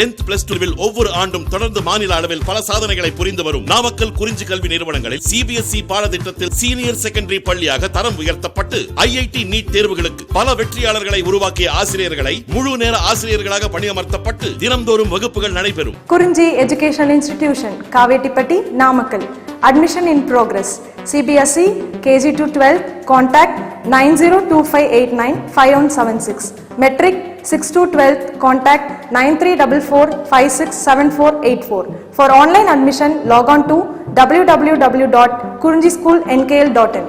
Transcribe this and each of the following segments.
10th plus 2 ஒவ்வொரு ஆண்டும் தொடர்ந்து மாநில அளவில் பல சாதனைகளை புரிந்து வரும் நாமக்கல் குறிஞ்சி கல்வி நிறுவனங்களில் CBSE பாடத்திட்டத்தில் சீனியர் செகண்டரி பள்ளியாக தரம் உயர்த்தப்பட்டு IIT நீட் தேர்வுகளுக்கு பல வெற்றியாளர்களை உருவாக்கிய ஆசிரியர்களை முழு நேர ஆசிரியர்களாக பணியமர்த்தப்பட்டு தினம்தோறும் வகுப்புகள் நடைபெறும். குறிஞ்சி educational institution, Kavettipatti, Namakkal. Admission in progress. CBSE KG to 12. Contact 9025895176. Metric 6 to 12. Contact 9344567484. For online admission, log on to www.kurinjischoolnkl.in.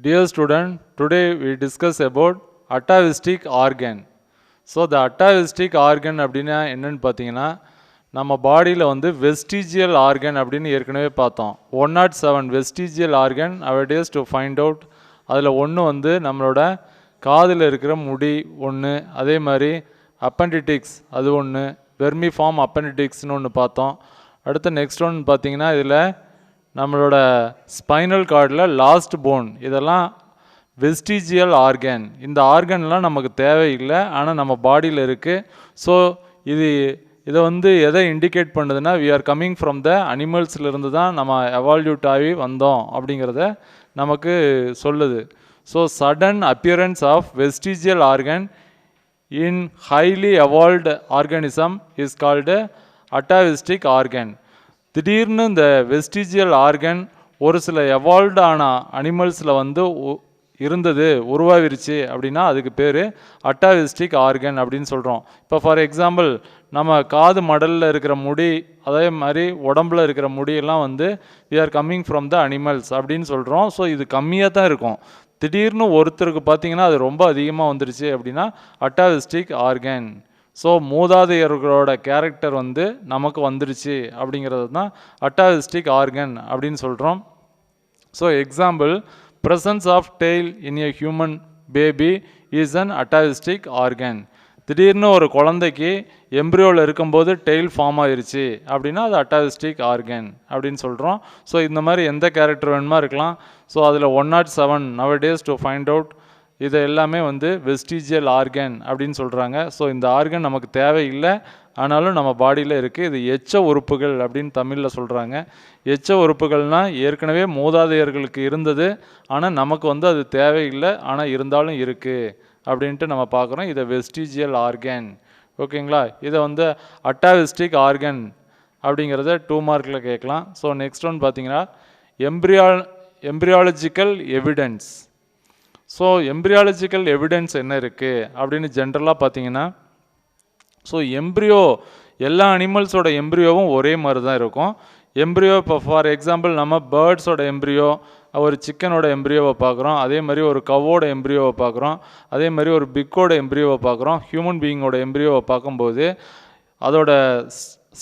Dear student, today we discuss about atavistic organ. So the atavistic organ அப்படின்னா என்னன்னு பார்த்தீங்கன்னா, நம்ம பாடியில் வந்து vestigial organ அப்படின்னு ஏற்கனவே பார்த்தோம். 107 vestigial organ are there to find out. அதில் ஒன்று வந்து நம்மளோட காதில் இருக்கிற முடி ஒன்று, அதே மாதிரி அப்பெண்டிடிக்ஸ் அது ஒன்று, வெர்மிஃபார்ம் அப்பெண்டிடிக்ஸ்னு ஒன்று பார்த்தோம். அடுத்து நெக்ஸ்ட் ஒன்று பார்த்தீங்கன்னா இதில் நம்மளோட ஸ்பைனல் கார்டில் லாஸ்ட் போன், இதெல்லாம் வெஸ்டிஜியல் ஆர்கன். இந்த ஆர்கன்லாம் நமக்கு தேவையில்லை, ஆனால் நம்ம பாடியில் இருக்குது. ஸோ இதை வந்து எதை இண்டிகேட் பண்ணுதுன்னா, we are coming from the அனிமல்ஸ்லேருந்து தான் நம்ம எவால்யூட் ஆகி வந்தோம் அப்படிங்கிறத நமக்கு சொல்லுது. So sudden appearance of vestigial organ in highly evolved organism is called atavistic organ. திடீர்னு இந்த வெஸ்டிஜியல் ஆர்கன் ஒரு சில எவால்வ்டு ஆன அனிமல்ஸில் வந்து உருவாகிருச்சு அப்படின்னா அதுக்கு பேர் அட்டாவிஸ்டிக் ஆர்கன் அப்படின்னு சொல்கிறோம். இப்போ ஃபார் எக்ஸாம்பிள் நம்ம காது மடலில் இருக்கிற முடி, அதே மாதிரி உடம்புல இருக்கிற முடியெல்லாம் வந்து we are coming from the animals அப்படின்னு சொல்கிறோம். ஸோ இது கம்மியாக தான் இருக்கும். திடீர்னு ஒருத்தருக்கு பார்த்திங்கன்னா அது ரொம்ப அதிகமாக வந்துருச்சு அப்படின்னா அட்டாவிஸ்டிக் ஆர்கன். ஸோ மூதாதையர்களோட கேரக்டர் வந்து நமக்கு வந்துருச்சு அப்படிங்கிறது தான் அட்டாவிஸ்டிக் ஆர்கன் அப்படின்னு சொல்கிறோம். So example, presence of tail in a human baby is an atavistic organ. திடீர்னு ஒரு குழந்தைக்கு எம்ப்ரியோவில் இருக்கும்போது டெய்ல் ஃபார்ம் ஆயிருச்சு அப்படின்னா அது அட்டாவிஸ்டிக் ஆர்கன் அப்படின்னு சொல்கிறோம். ஸோ இந்த மாதிரி எந்த கேரக்டர் வேணுமா இருக்கலாம். ஸோ அதில் 107 நவடேஸ் டு ஃபைண்ட் அவுட் இது எல்லாமே வந்து வெஸ்டிஜியல் ஆர்கன் அப்படின்னு சொல்கிறாங்க. ஸோ இந்த ஆர்கன் நமக்கு தேவையில்லை, ஆனாலும் நம்ம பாடியில் இருக்குது. இது எச்ச உறுப்புகள் அப்படின்னு தமிழில் சொல்கிறாங்க. எச்ச உறுப்புகள்னால் ஏற்கனவே மூதாதையர்களுக்கு இருந்தது, ஆனால் நமக்கு வந்து அது தேவையில்லை, ஆனால் இருந்தாலும் இருக்குது அப்படின்ட்டு நம்ம பார்க்குறோம். இதை வெஸ்டிஜியல் ஆர்கன். ஓகேங்களா? இதை வந்து அட்டாவிஸ்டிக் ஆர்கன் அப்படிங்கிறத 2 மார்க்கில் கேட்கலாம். ஸோ நெக்ஸ்ட் ஒன் பார்த்தீங்கன்னா embryological evidence. So embryological evidence என்ன இருக்குது அப்படின்னு ஜென்ரலாக பார்த்தீங்கன்னா, ஸோ எம்ப்ரியோ எல்லா அனிமல்ஸோட எம்ப்ரியோவும் ஒரே மாதிரி தான் இருக்கும். எம்ப்ரியோ இப்போ ஃபார் எக்ஸாம்பிள் நம்ம பேர்ட்ஸோட எம்ப்ரியோ, ஒரு சிக்கனோட எம்ப்ரியோவை பார்க்குறோம், அதே மாதிரி ஒரு கவ்வோட எம்ப்ரியோவை பார்க்குறோம், அதே மாதிரி ஒரு பிக்கோட எம்ப்ரியோவை பார்க்குறோம். ஹியூமன் பீயிங்கோட எம்ப்ரியோவை பார்க்கும்போது அதோட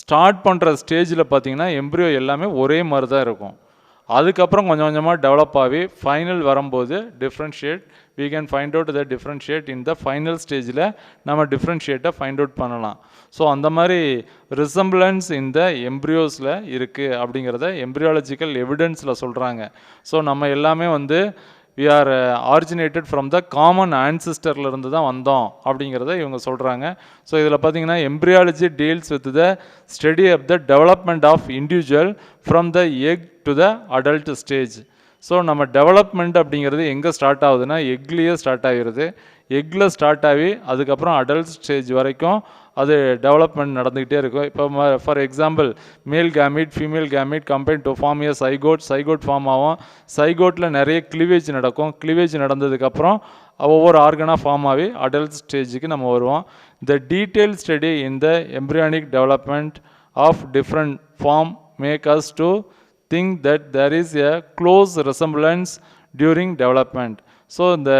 ஸ்டார்ட் பண்ணுற ஸ்டேஜில் பார்த்திங்கன்னா எம்ப்ரியோ எல்லாமே ஒரே மாதிரி தான் இருக்கும். அதுக்கப்புறம் கொஞ்சம் கொஞ்சமாக டெவலப் ஆகி ஃபைனல் வரும்போது differentiate we can find out the differentiate in the final ஸ்டேஜில் நம்ம டிஃப்ரென்ஷியேட்டை ஃபைண்ட் அவுட் பண்ணலாம். ஸோ அந்த மாதிரி ரிசம்பிளன்ஸ் இந்த எம்ப்ரியோஸில் இருக்குது அப்படிங்கிறத எம்ப்ரியாலஜிக்கல் எவிடன்ஸில் சொல்கிறாங்க. ஸோ நம்ம எல்லாமே வந்து we are originated from the common ancestorல இருந்து தான் வந்தோம் அப்படிங்கிறத இவங்க சொல்கிறாங்க. ஸோ இதில் பார்த்தீங்கன்னா embryology deals with the study of the development of individual from the egg to the adult stage. So நம்ம டெவலப்மெண்ட் அப்படிங்கிறது எங்கே ஸ்டார்ட் ஆகுதுன்னா எக்லேயே ஸ்டார்ட் ஆகிடுது. எக்கில் ஸ்டார்ட் ஆகி அதுக்கப்புறம் அடல்ட் ஸ்டேஜ் வரைக்கும் அது டெவலப்மெண்ட் நடந்துக்கிட்டே இருக்கும். இப்போ for example male gamete female gamete combine to form a zygote form ஆகும். சைகோட்டில் நிறைய கிளிவேஜ் நடக்கும். கிளிவேஜ் நடந்ததுக்கப்புறம் ஒவ்வொரு ஆர்கனாக ஃபார்ம் ஆகி அடல்ட் ஸ்டேஜுக்கு நம்ம வருவோம். The detail study in the embryonic development of different form make us to think that there is a close resemblance during development. So இந்த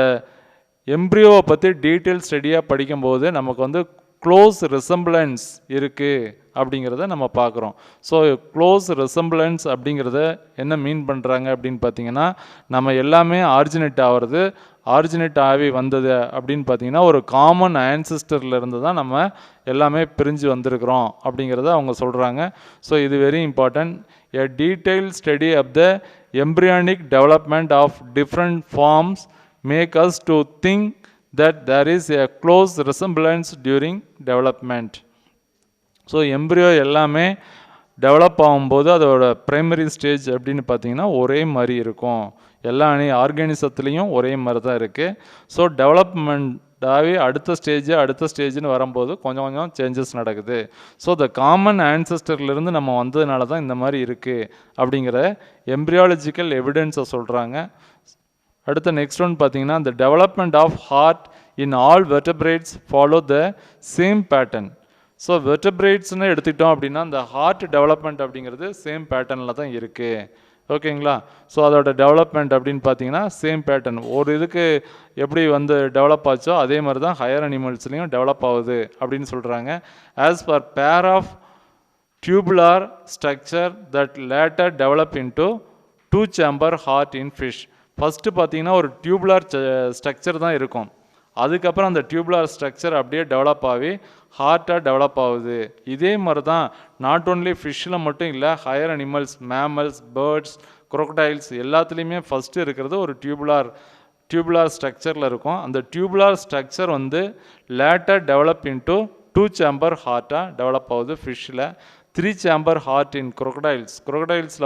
எம்ப்ரியோவை பற்றி டீட்டெயில் ஸ்டடியாக படிக்கும்போது நமக்கு வந்து க்ளோஸ் ரிசம்பிளன்ஸ் இருக்குது அப்படிங்கிறத நம்ம பார்க்குறோம். ஸோ க்ளோஸ் ரிசம்பிளன்ஸ் அப்படிங்கிறத என்ன மீன் பண்ணுறாங்க அப்படின்னு பார்த்தீங்கன்னா, நம்ம எல்லாமே ஆரிஜினேட் ஆகி வந்தது அப்படின்னு பார்த்தீங்கன்னா ஒரு காமன் ஆன்செஸ்டர்லேருந்து தான் நம்ம எல்லாமே பிரிஞ்சு வந்திருக்கிறோம் அப்படிங்கிறத அவங்க சொல்கிறாங்க. ஸோ இது very important. A detailed study of the embryonic development of different forms make us to think that there is a close resemblance during development. So embryo எல்லாமே டெவலப் ஆகும்போது அதோட ப்ரைமரி ஸ்டேஜ் அப்படின்னு பார்த்தீங்கன்னா ஒரே மாதிரி இருக்கும். எல்லா ஆர்கானிசத்துலேயும் ஒரே மாதிரி தான் இருக்குது. ஸோ டெவலப்மெண்ட்டாகவே அடுத்த ஸ்டேஜ்னு வரும்போது கொஞ்சம் கொஞ்சம் சேஞ்சஸ் நடக்குது. ஸோ த காமன் ஆன்செஸ்டர்லேருந்து நம்ம வந்ததுனால தான் இந்த மாதிரி இருக்குது அப்படிங்கிற எம்ப்ரியாலஜிக்கல் எவிடன்ஸை சொல்கிறாங்க. அடுத்த நெக்ஸ்ட் ஒன் பார்த்தீங்கன்னா the development of heart in all vertebrates follow the same pattern. So வெர்டபிரேட்ஸ்னு எடுத்துக்கிட்டோம் அப்படின்னா அந்த ஹார்ட் டெவலப்மெண்ட் அப்படிங்கிறது சேம் பேட்டர்னில் தான் இருக்குது. ஓகேங்களா? ஸோ அதோட டெவலப்மெண்ட் அப்படின்னு பார்த்தீங்கன்னா சேம் பேட்டர்ன். ஒரு இதுக்கு எப்படி வந்து டெவலப் ஆச்சோ அதே மாதிரி தான் ஹையர் அனிமல்ஸ்லேயும் டெவலப் ஆகுது அப்படின்னு சொல்கிறாங்க. As per pair of tubular structure that later develop into two chamber heart in fish. First பார்த்தீங்கன்னா ஒரு டியூபுலார் ஸ்ட்ரக்சர் தான் இருக்கும். அதுக்கப்புறம் அந்த டியூபுலார் ஸ்ட்ரக்சர் அப்படியே டெவலப் ஆகி ஹார்ட்டாக டெவலப் ஆகுது. இதே மாதிரி தான் நாட் ஓன்லி ஃபிஷ்ஷில் மட்டும் இல்லை, higher animals, mammals, birds, crocodiles எல்லாத்துலேயுமே ஃபஸ்ட்டு இருக்கிறது ஒரு டியூபுலார் ஸ்ட்ரக்சரில் இருக்கும். அந்த டியூபுலார் ஸ்ட்ரக்சர் வந்து லேட்டர் டெவலப் இன்ட்டு 2 chamber ஹார்ட்டாக டெவலப் ஆகுது ஃபிஷ்ஷில். 3 chamber ஹார்ட் இன் crocodiles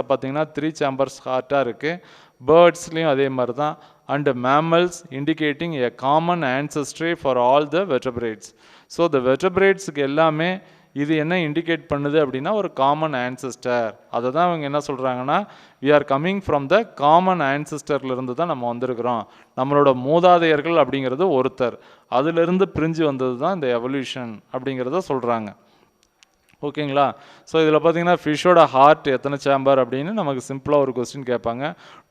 பார்த்தீங்கன்னா 3 chambers ஹார்ட்டாக இருக்குது. பேர்ட்ஸ்லேயும் அதே மாதிரி தான். And mammals indicating a common ancestry for all the vertebrates. So the வெர்டபிரேட்ஸுக்கு எல்லாமே இது என்ன இண்டிகேட் பண்ணுது அப்படின்னா ஒரு காமன் ஆன்செஸ்டர். அதை தான் அவங்க என்ன சொல்கிறாங்கன்னா we are coming from the common ஆன்செஸ்டர்லேருந்து தான் நம்ம வந்திருக்கிறோம். நம்மளோட மூதாதையர்கள் அப்படிங்கிறது ஒருத்தர், அதிலிருந்து பிரிஞ்சு வந்தது தான் இந்த எவல்யூஷன் அப்படிங்கிறத சொல்கிறாங்க. ஓகேங்களா? ஸோ இதில் பார்த்தீங்கன்னா ஃபிஷ்ஷோட ஹார்ட் எத்தனை சேம்பர் அப்படின்னு நமக்கு சிம்பிளாக ஒரு கொஸ்டின் கேட்பாங்க.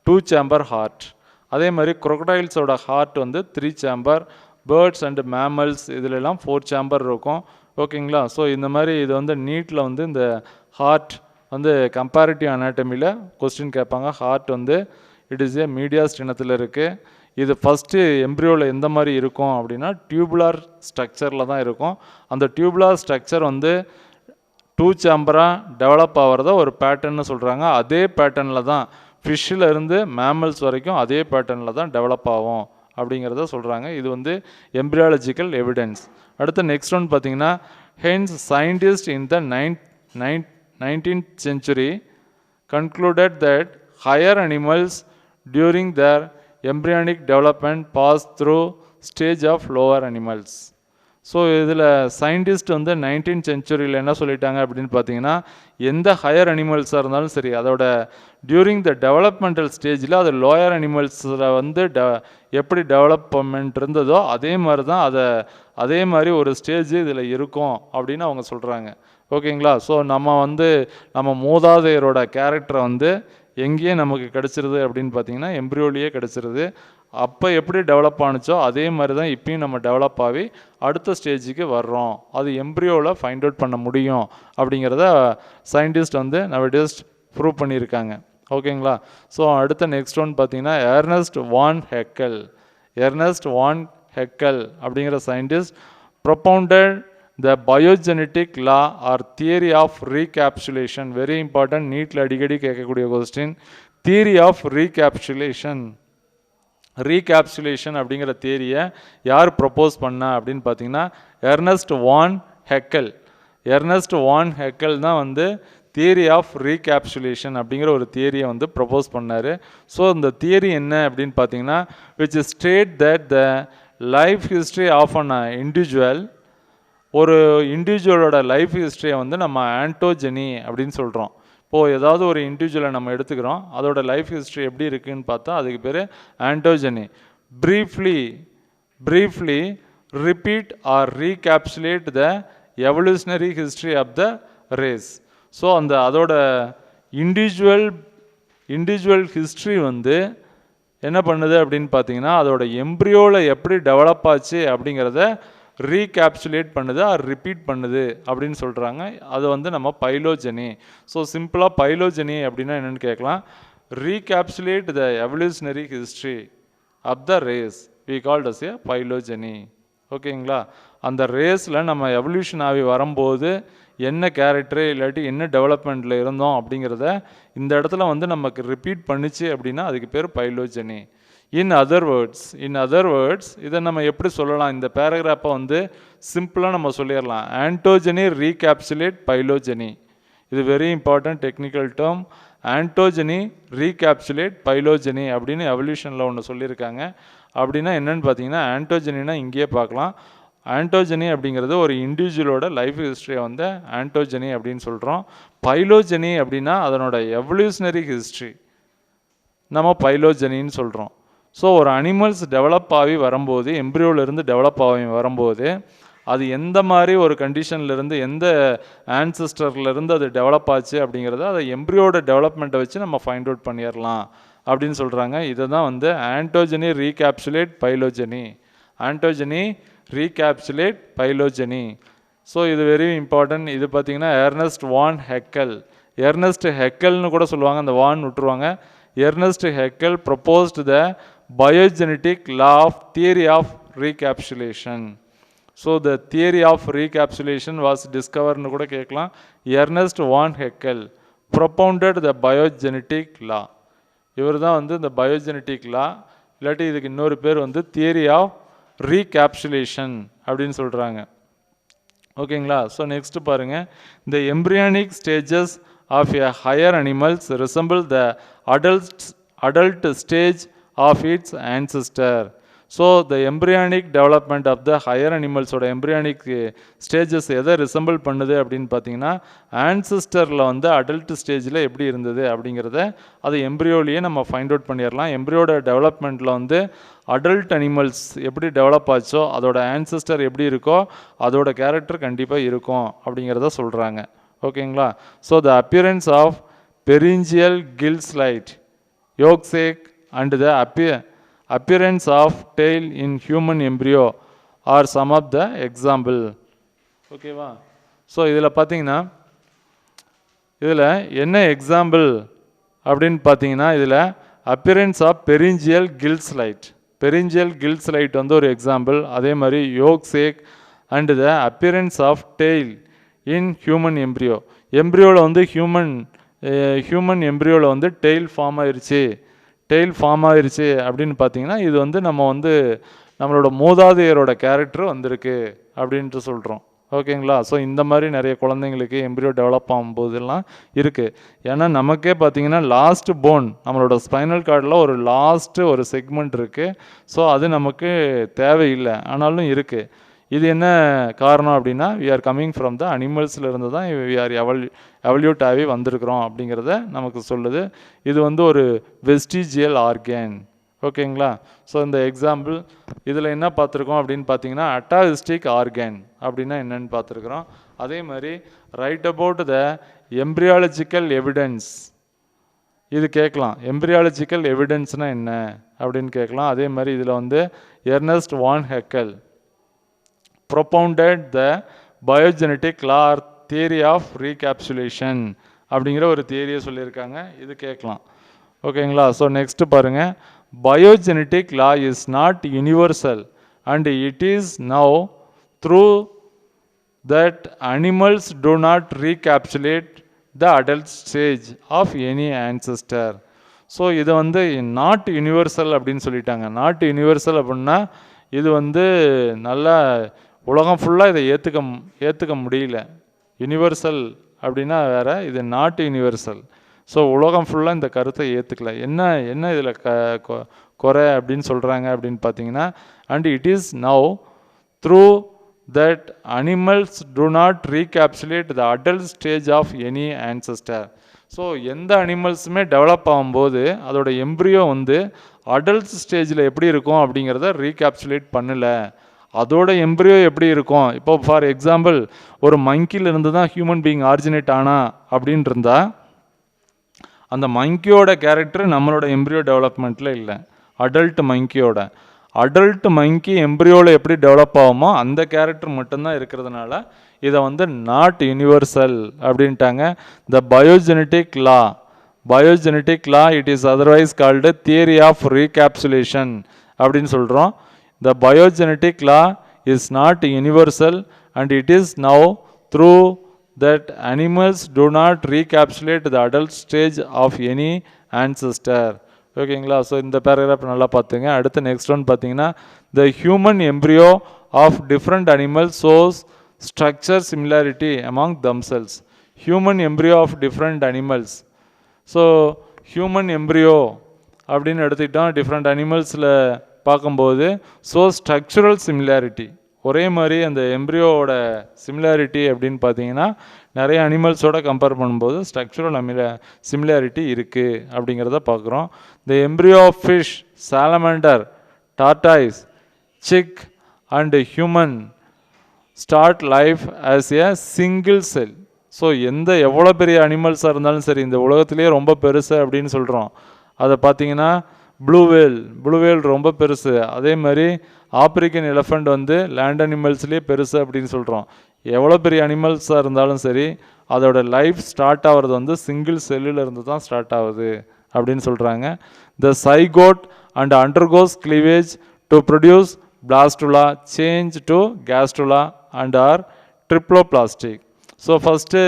2 chamber ஹார்ட். அதே மாதிரி crocodileஸோட ஹார்ட் வந்து 3 chamber. பேர்ட்ஸ் அண்டு மேமல்ஸ் இதிலெல்லாம் 4 chamber இருக்கும். ஓகேங்களா? ஸோ இந்த மாதிரி இது வந்து நீட்டில் வந்து இந்த ஹார்ட் வந்து கம்பேரிட்டிவ் அனாட்டமியில் கொஸ்டின் கேட்பாங்க. ஹார்ட் வந்து இட் இஸ் ஏ மீடியாஸ்ட் இனத்தில் இருக்குது. இது ஃபஸ்ட்டு எம்ப்ரியோவில் எந்த மாதிரி இருக்கும் அப்படின்னா டியூபுலார் ஸ்ட்ரக்சரில் தான் இருக்கும். அந்த டியூபுலார் ஸ்ட்ரக்சர் வந்து 2 chamber-ஆக டெவலப் ஆகிறத ஒரு பேட்டர்ன்னு சொல்கிறாங்க. அதே பேட்டர்னில் தான் ஃபிஷ்ஷில் இருந்து மேமல்ஸ் வரைக்கும் அதே பேட்டர்னில் தான் டெவலப் ஆகும் அப்படிங்கிறத சொல்கிறாங்க. இது வந்து எம்ப்ரியாலஜிக்கல் எவிடன்ஸ். அடுத்து நெக்ஸ்ட் ஒன் பார்த்தீங்கன்னா hence scientist in the 19th century concluded that higher animals during their embryonic development pass through stage of lower animals. So இதில் சயின்டிஸ்ட் வந்து 19th century என்ன சொல்லிட்டாங்க அப்படின்னு பார்த்தீங்கன்னா எந்த ஹையர் அனிமல்ஸாக இருந்தாலும் சரி அதோட டியூரிங் த டெவலப்மெண்டல் ஸ்டேஜில் அது லோயர் அனிமல்ஸில் வந்து எப்படி டெவலப்மெண்ட் இருந்ததோ அதே மாதிரி தான் அதே மாதிரி ஒரு ஸ்டேஜ் இதில் இருக்கும் அப்படின்னு அவங்க சொல்கிறாங்க. ஓகேங்களா? ஸோ நம்ம மூதாதையரோட கேரக்டரை வந்து எங்கேயே நமக்கு கிடச்சிருது அப்படின்னு பார்த்தீங்கன்னா எம்ப்ரியோலியே கிடச்சிருது. அப்போ எப்படி டெவலப் ஆணுச்சோ அதே மாதிரி தான் இப்பயும் நம்ம டெவலப் ஆகி அடுத்த ஸ்டேஜுக்கு வர்றோம். அது எம்ப்ரியோவில் ஃபைண்ட் அவுட் பண்ண முடியும் அப்படிங்கிறத சயின்டிஸ்ட் வந்து நவடேஸ் ப்ரூவ் பண்ணியிருக்காங்க. ஓகேங்களா? ஸோ அடுத்த நெக்ஸ்ட் ஒன் பார்த்தீங்கன்னா எர்னஸ்ட் வான் ஹெக்கல் அப்படிங்கிற scientist propounded the biogenetic law or theory of recapsulation. Very important, நீட்டில் அடிக்கடி கேட்கக்கூடிய கொஸ்டின். தியரி ஆஃப் ரீகேப்சுலேஷன் அப்படிங்கிற தியரியை யார் ப்ரப்போஸ் பண்ணா அப்படின்னு பார்த்தீங்கன்னா எர்னஸ்ட் வான் ஹெக்கல் தான் வந்து தியரி ஆஃப் ரீகேப்சுலேஷன் அப்படிங்கிற ஒரு தியரியை வந்து ப்ரப்போஸ் பண்ணார். ஸோ இந்த தியரி என்ன அப்படின்னு பார்த்தீங்கன்னா which state that the life history of an individual, ஒரு இண்டிவிஜுவலோட லைஃப் ஹிஸ்ட்ரியை வந்து நம்ம ஆண்டோஜெனி அப்படின்னு சொல்கிறோம். இப்போது ஏதாவது ஒரு இண்டிவிஜுவலை நம்ம எடுத்துக்கிறோம், அதோட லைஃப் ஹிஸ்ட்ரி எப்படி இருக்குதுன்னு பார்த்தா அதுக்கு பேர் ontogeny. Briefly repeat or recapsulate the evolutionary history of the race. So அதோட இண்டிவிஜுவல் ஹிஸ்ட்ரி வந்து என்ன பண்ணுது அப்படின்னு பார்த்தீங்கன்னா அதோட எம்ப்ரியோவில் எப்படி டெவலப் ஆச்சு அப்படிங்கிறத ரீகேப்சுலேட் பண்ணுது ஆர் ரிப்பீட் பண்ணுது அப்படின்னு சொல்கிறாங்க. அது வந்து நம்ம பைலோஜெனி. ஸோ சிம்பிளாக பைலோஜெனி அப்படின்னா என்னென்னு கேட்கலாம். Recapsulate the evolutionary history of the race we called as a phylogeny. ஓகேங்களா? அந்த ரேஸில் நம்ம எவல்யூஷன் ஆகி வரும்போது என்ன கேரக்டரு இல்லாட்டி என்ன டெவலப்மெண்ட்டில் இருந்தோம் அப்படிங்கிறத இந்த இடத்துல வந்து நமக்கு ரிப்பீட் பண்ணிச்சு அப்படின்னா அதுக்கு பேர் பைலோஜெனி. இன் அதர் வேர்ட்ஸ் இதை நம்ம எப்படி சொல்லலாம், இந்த பேராகிராஃபை வந்து சிம்பிளாக நம்ம சொல்லிடலாம். Ontogeny recapsulate phylogeny. இது very important technical term. Ontogeny recapsulate phylogeny அப்படின்னு எவல்யூஷனில் ஒன்று சொல்லியிருக்காங்க. அப்படின்னா என்னென்னு பார்த்தீங்கன்னா, ஆன்டோஜெனினா இங்கேயே பார்க்கலாம். ஆன்டோஜெனி அப்படிங்கிறது ஒரு இண்டிவிஜுவலோட லைஃப் ஹிஸ்ட்ரியை வந்து ஆன்டோஜெனி அப்படின்னு சொல்கிறோம். பைலோஜெனி அப்படின்னா அதனோட எவல்யூஷனரி ஹிஸ்ட்ரி நம்ம பைலோஜெனின்னு சொல்கிறோம். ஸோ ஒரு அனிமல்ஸ் டெவலப் ஆகி வரும்போது, எம்ப்ரியோவிலேருந்து டெவலப் ஆகி வரும்போது அது எந்த மாதிரி ஒரு கண்டிஷன்லேருந்து, எந்த ஆன்சிஸ்டர்லேருந்து அது டெவலப் ஆச்சு அப்படிங்கிறத அதை எம்ப்ரியோட டெவலப்மெண்ட்டை வச்சு நம்ம ஃபைண்ட் அவுட் பண்ணிடலாம் அப்படின்னு சொல்கிறாங்க. இதை தான் வந்து ontogeny recapsulate phylogeny. Ontogeny recapsulate phylogeny. So இது வெரி இம்பார்ட்டன்ட். இது பார்த்திங்கன்னா எர்னஸ்ட் வான் ஹெக்கல். எர்னஸ்ட் ஹெக்கல்னு கூட சொல்லுவாங்க, அந்த வான் விட்டுருவாங்க. Ernst Haeckel proposed the biogenetic law of theory of recapsulation. So the theory of recapsulation was டிஸ்கவர்னு கூட கேட்கலாம். Ernst von Haeckel propounded the biogenetic law. இவர் தான் வந்து இந்த பயோஜெனட்டிக் லா, இல்லாட்டி இதுக்கு இன்னொரு பேர் வந்து தியரி ஆஃப் ரீகேப்சுலேஷன் அப்படின்னு சொல்கிறாங்க. ஓகேங்களா? ஸோ நெக்ஸ்ட் பாருங்கள். இந்த embryonic stages of a higher animals resemble the adult stage of its ancestor. So the embryonic development of the higher அனிமல்ஸோட எம்ப்ரியானிக் ஸ்டேஜஸ் எதை ரிசம்பிள் பண்ணுது அப்படின்னு பார்த்தீங்கன்னா, ஆன்சிஸ்டரில் வந்து அடல்ட் ஸ்டேஜில் எப்படி இருந்தது அப்படிங்கிறத அது எம்ப்ரியோலையே நம்ம ஃபைண்ட் அவுட் பண்ணிடலாம். எம்ப்ரியோட டெவலப்மெண்ட்டில் வந்து அடல்ட் அனிமல்ஸ் எப்படி டெவலப் ஆச்சோ, அதோட ஆன்சிஸ்டர் எப்படி இருக்கோ அதோட கேரக்டர் கண்டிப்பாக இருக்கும் அப்படிங்கிறத சொல்கிறாங்க. ஓகேங்களா? So the appearance of pharyngeal gill slide, yolk sac and the appearance of tail in human embryo are some of the example. ஓகேவா? ஸோ இதில் பார்த்தீங்கன்னா, இதில் என்ன எக்ஸாம்பிள் அப்படின்னு பார்த்தீங்கன்னா, இதில் appearance of pharyngeal gill slide, pharyngeal gill slide வந்து ஒரு எக்ஸாம்பிள். அதே மாதிரி yolk sac and the appearance of tail in human embryo. எம்ப்ரியோவில் வந்து ஹியூமன் எம்ப்ரியோவில் வந்து டெயில் ஃபார்ம் ஆயிடுச்சு அப்படின்னு பார்த்தீங்கன்னா, இது வந்து நம்ம வந்து நம்மளோட மூதாதையரோட கேரக்டர் வந்திருக்கு அப்படின்ட்டு சொல்கிறோம். ஓகேங்களா? ஸோ இந்த மாதிரி நிறைய குழந்தைங்களுக்கு எம்ப்ரியோ டெவலப் ஆகும்போதெல்லாம் இருக்குது. ஏன்னா நமக்கே பார்த்தீங்கன்னா லாஸ்ட் போன் நம்மளோட ஸ்பைனல் கார்டில் ஒரு செக்மெண்ட் இருக்குது. ஸோ அது நமக்கு தேவையில்லை, ஆனாலும் இருக்குது. இது என்ன காரணம் அப்படின்னா, we are coming from the அனிமல்ஸில் இருந்து தான் வி ஆர் எவல்யூட் ஆகி வந்திருக்கிறோம் அப்படிங்கிறத நமக்கு சொல்லுது. இது வந்து ஒரு வெஸ்டிஜியல் ஆர்கன். ஓகேங்களா? ஸோ இந்த எக்ஸாம்பிள் இதில் என்ன பார்த்துருக்கோம் அப்படின்னு பார்த்தீங்கன்னா, அட்டாவிஸ்டிக் ஆர்கன் அப்படின்னா என்னன்னு பார்த்துருக்குறோம். அதே மாதிரி right about the embryological evidence, இது கேட்கலாம். எம்ப்ரியாலஜிக்கல் எவிடன்ஸ்னால் என்ன அப்படின்னு கேட்கலாம். அதே மாதிரி இதில் வந்து Ernst von Haeckel propounded the biogenetic law or theory of recapsulation அப்படிங்கிற ஒரு தியரியை சொல்லியிருக்காங்க. இது கேட்கலாம். ஓகேங்களா? ஸோ நெக்ஸ்ட் பாருங்க. Biogenetic law is not universal and it is now through that animals do not recapsulate the adult stage of any ancestor. So இதை வந்து நாட் யூனிவர்சல் அப்படின்னு சொல்லிட்டாங்க. நாட் யூனிவர்சல் அப்படின்னா இது வந்து நல்லா உலகம் ஃபுல்லாக இதை ஏற்றுக்க முடியல. யூனிவர்சல் அப்படின்னா வேறு, இது நாட் யூனிவர்சல். ஸோ உலகம் ஃபுல்லாக இந்த கருத்தை ஏற்றுக்கல. என்ன இதில் குறை அப்படின்னு சொல்கிறாங்க அப்படின்னு பார்த்தீங்கன்னா, and it is now through that animals do not recapsulate the adult stage of any ancestor. So எந்த அனிமல்ஸுமே டெவலப் ஆகும்போது அதோட எம்ப்ரியோ வந்து அடல்ட் ஸ்டேஜில் எப்படி இருக்கும் அப்படிங்கிறத ரீகேப்சுலேட் பண்ணலை. அதோட எம்ப்ரியோ எப்படி இருக்கும், இப்போ ஃபார் எக்ஸாம்பிள் ஒரு மங்கிலிருந்து தான் ஹியூமன் பீயிங் ஆரிஜினேட் ஆனா அப்படின்னு இருந்தால், அந்த மங்கியோட கேரக்டர் நம்மளோட எம்ப்ரியோ டெவலப்மெண்ட்டில் இல்லை. அடல்ட் மங்கி எம்ப்ரியோவில் எப்படி டெவலப் ஆகுமோ அந்த கேரக்டர் மட்டும்தான் இருக்கிறதுனால இதை வந்து நாட் யூனிவர்சல் அப்படின்ட்டாங்க. The biogenetic law it is otherwise called theory of recapsulation அப்படின்னு சொல்கிறோம். The biogenetic law is not universal and it is now through that animals do not recapsulate the adult stage of any ancestor. ஓகேங்களா. So இந்த paragraph நல்லா பார்த்துங்க. அடுத்து next one பார்த்தீங்கன்னா the human embryo of different animal shows structure similarity among themselves. Human embryo of different animals. So human embryo அப்படின்னு எடுத்துக்கிட்டோம், different அனிமல்ஸில் பார்க்கும்போது so structural similarity, ஒரே மாதிரி அந்த எம்ப்ரியோவோட சிமிலாரிட்டி அப்படின்னு பார்த்தீங்கன்னா நிறைய அனிமல்ஸோட கம்பேர் பண்ணும்போது ஸ்ட்ரக்சுரல் சிமிலாரிட்டி இருக்குது அப்படிங்கிறத பார்க்குறோம். The embryo of fish, salamander, tortoise, chick and human start life as a single cell. So எவ்வளோ பெரிய அனிமல்ஸாக இருந்தாலும் சரி, இந்த உலகத்துலேயே ரொம்ப பெருசு அப்படின்னு சொல்கிறோம். அதை பார்த்தீங்கன்னா ப்ளூ வேல் ரொம்ப பெருசு. அதே மாதிரி ஆப்பிரிக்கன் எலிஃபண்ட் வந்து லேண்ட் அனிமல்ஸ்லேயே பெருசு அப்படின்னு சொல்கிறோம். எவ்வளோ பெரிய அனிமல்ஸாக இருந்தாலும் சரி, அதோட லைஃப் ஸ்டார்ட் ஆகிறது வந்து சிங்கிள் செல்லில் இருந்து தான் ஸ்டார்ட் ஆகுது அப்படின்னு சொல்கிறாங்க. The zygote and undergoes cleavage to produce blastula, change to gastrula and or triploblastic. So first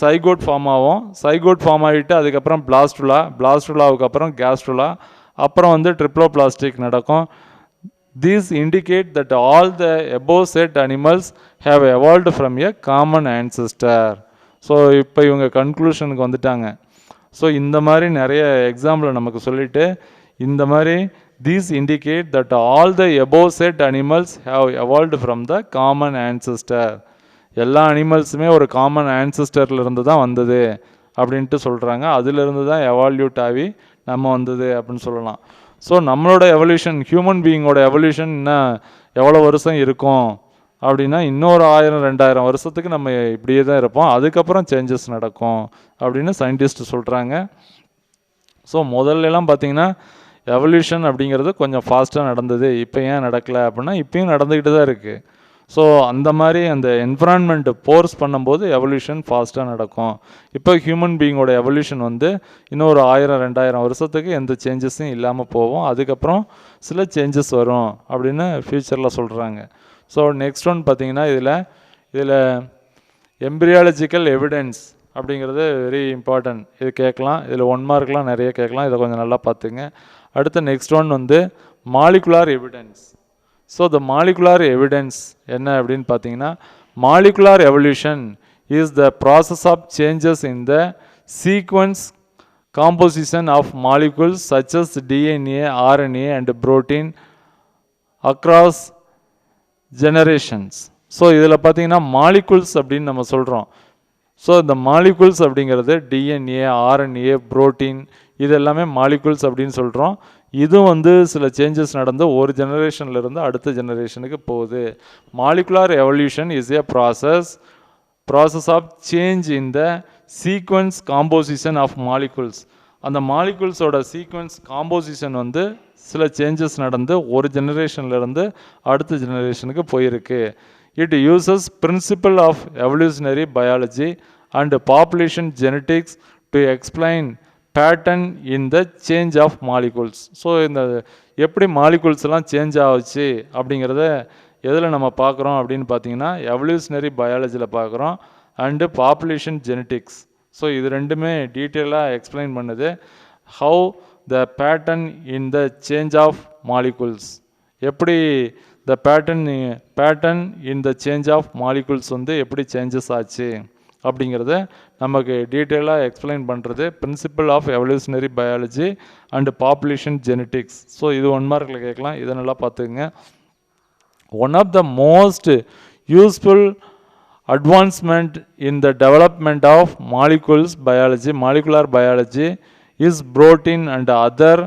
zygote form ஆகும். சைகோட் ஃபார்ம் ஆகிட்டு அதுக்கப்புறம் பிளாஸ்டுலாவுக்கு அப்புறம் கேஸ்டுலா, அப்புறம் வந்து ட்ரிப்ளோபிளாஸ்டிக் நடக்கும். These indicate that all the above said animals have evolved from a common ancestor. So இப்போ இவங்க கன்க்ளூஷனுக்கு வந்துட்டாங்க. ஸோ இந்த மாதிரி நிறைய எக்ஸாம்பிள் நமக்கு சொல்லிட்டு இந்த மாதிரி these indicate that all the above said animals have evolved from the common ancestor. எல்லா அனிமல்ஸுமே ஒரு காமன் ஆன்செஸ்டர்லேருந்து தான் வந்தது அப்படின்ட்டு சொல்கிறாங்க. அதிலிருந்து தான் எவால்யூட் ஆகி நம்ம வந்தது அப்படின்னு சொல்லலாம். ஸோ நம்மளோட எவல்யூஷன், ஹியூமன் பீயிங்கோட எவல்யூஷன் இன்னும் எவ்வளோ வருஷம் இருக்கும் அப்படின்னா இன்னொரு 1000-2000 வருஷத்துக்கு நம்ம இப்படியே தான் இருப்போம். அதுக்கப்புறம் சேஞ்சஸ் நடக்கும் அப்படின்னு சயின்டிஸ்ட் சொல்கிறாங்க. ஸோ முதல்லலாம் பார்த்திங்கன்னா எவல்யூஷன் அப்படிங்கிறது கொஞ்சம் ஃபாஸ்ட்டாக நடந்தது. இப்போ ஏன் நடக்கலை அப்படின்னா இப்பயும் நடந்துக்கிட்டு தான் இருக்குது. ஸோ அந்த மாதிரி அந்த என்விரான்மெண்ட்டு ஃபோர்ஸ் பண்ணும்போது எவல்யூஷன் ஃபாஸ்ட்டாக நடக்கும். இப்போ ஹியூமன் பீயிங்கோட எவல்யூஷன் வந்து இன்னொரு 1000-2000 வருஷத்துக்கு எந்த சேஞ்சஸும் இல்லாமல் போகும். அதுக்கப்புறம் சில சேஞ்சஸ் வரும் அப்படின்னு ஃப்யூச்சரில் சொல்கிறாங்க. ஸோ நெக்ஸ்ட் ஒன் பார்த்திங்கன்னா இதில் எம்பிரியாலஜிக்கல் எவிடன்ஸ் அப்படிங்கிறது வெரி இம்பார்ட்டன்ட். இது கேட்கலாம், இதில் 1 மார்க்லாம் நிறைய கேட்கலாம். இதை கொஞ்சம் நல்லா பார்த்துங்க. அடுத்து நெக்ஸ்ட் ஒன் வந்து molecular evidence. So the molecular evidence என்ன அப்படின்னு பார்த்தீங்கன்னா, molecular evolution is the process of changes in the sequence composition of molecules such as DNA, RNA and protein across generations. So இதில் பார்த்தீங்கன்னா மாலிகுல்ஸ் அப்படின்னு நம்ம சொல்கிறோம். So இந்த மாலிகுல்ஸ் அப்படிங்கிறது டிஎன்ஏ, ஆர்என்ஏ, புரோட்டீன் இது எல்லாமே மாலிகுல்ஸ் அப்படின்னு சொல்கிறோம். இதுவும் வந்து சில சேஞ்சஸ் நடந்து ஒரு ஜெனரேஷன்லேருந்து அடுத்த ஜெனரேஷனுக்கு போகுது. Molecular evolution is a process of change in the sequence composition of molecules. அந்த மாலிகுல்ஸோட சீக்வன்ஸ் காம்போசிஷன் வந்து சில சேஞ்சஸ் நடந்து ஒரு ஜெனரேஷன்லேருந்து அடுத்த ஜெனரேஷனுக்கு போயிருக்கு. It uses principle of evolutionary biology and population genetics to explain pattern in the change of molecules. So இந்த எப்படி மாலிகுல்ஸ்லாம் சேஞ்ச் ஆகுச்சு அப்படிங்கிறத எதில் நம்ம பார்க்குறோம் அப்படின்னு பார்த்தீங்கன்னா எவல்யூஷனரி பயாலஜியில் பார்க்குறோம் அண்டு பாப்புலேஷன் ஜெனட்டிக்ஸ். ஸோ இது ரெண்டுமே டீட்டெயிலாக எக்ஸ்பிளைன் பண்ணுது. How the pattern in the change of molecules, எப்படி the pattern in the change of molecules வந்து எப்படி சேஞ்சஸ் ஆச்சு அப்படிங்கிறத நமக்கு டீட்டெயிலாக எக்ஸ்பிளைன் பண்ணுறது principle of evolutionary biology and population genetics. So இது 1 மார்க்கில் கேட்கலாம், இதை நல்லா பார்த்துக்குங்க. One of the most useful advancement in the development of molecular biology is protein and other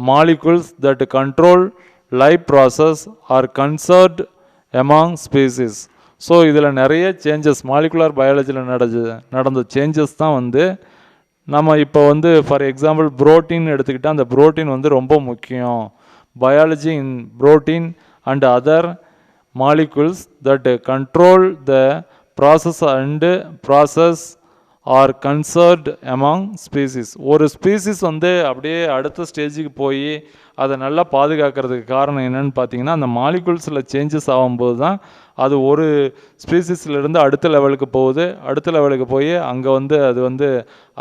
molecules that control life process are conserved among species. So இதில் நிறைய changes molecular பயாலஜியில் நடந்த changes தான் வந்து நம்ம இப்போ வந்து ஃபார் எக்ஸாம்பிள் புரோட்டீன் எடுத்துக்கிட்டால் அந்த புரோட்டீன் வந்து ரொம்ப முக்கியம். Biology in protein and other molecules that control the process are conserved among species. ஒரு ஸ்பீசிஸ் வந்து அப்படியே அடுத்த ஸ்டேஜுக்கு போய் அதை நல்லா பாதுகாக்கிறதுக்கு காரணம் என்னன்னு பார்த்தீங்கன்னா, அந்த மாலிகுல்ஸில் சேஞ்சஸ் ஆகும்போது தான் அது ஒரு ஸ்பீசிஸ்லேருந்து அடுத்த லெவலுக்கு போகுது. அடுத்த லெவலுக்கு போய் அங்கே வந்து அது வந்து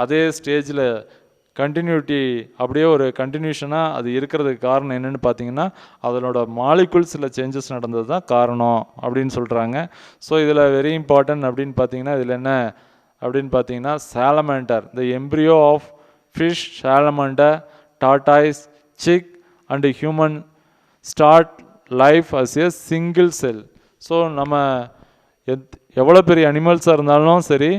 அதே ஸ்டேஜில் கண்டினியூட்டி அப்படியே ஒரு கண்டினியூஷனாக அது இருக்கிறதுக்கு காரணம் என்னென்னு பார்த்தீங்கன்னா, அதனோட மாலிகுல்ஸில் சேஞ்சஸ் நடந்தது தான் காரணம் அப்படின்னு சொல்கிறாங்க. ஸோ இதில் வெரி இம்பார்ட்டன்ட் அப்படின்னு பார்த்தீங்கன்னா, இதில் என்ன அப்படின்னு பார்த்தீங்கன்னா, salamander, the embryo of fish, salamander, tortoise, chick and human start life as a single cell. So நம்ம எவ்வளோ பெரிய அனிமல்ஸாக இருந்தாலும் சரி,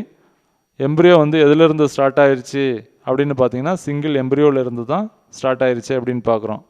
எம்ப்ரியோ வந்து எதிலிருந்து ஸ்டார்ட் ஆயிடுச்சு அப்படின்னு பார்த்தீங்கன்னா, சிங்கிள் எம்ப்ரியோவில் இருந்து தான் ஸ்டார்ட் ஆயிடுச்சு அப்படின்னு பார்க்குறோம்.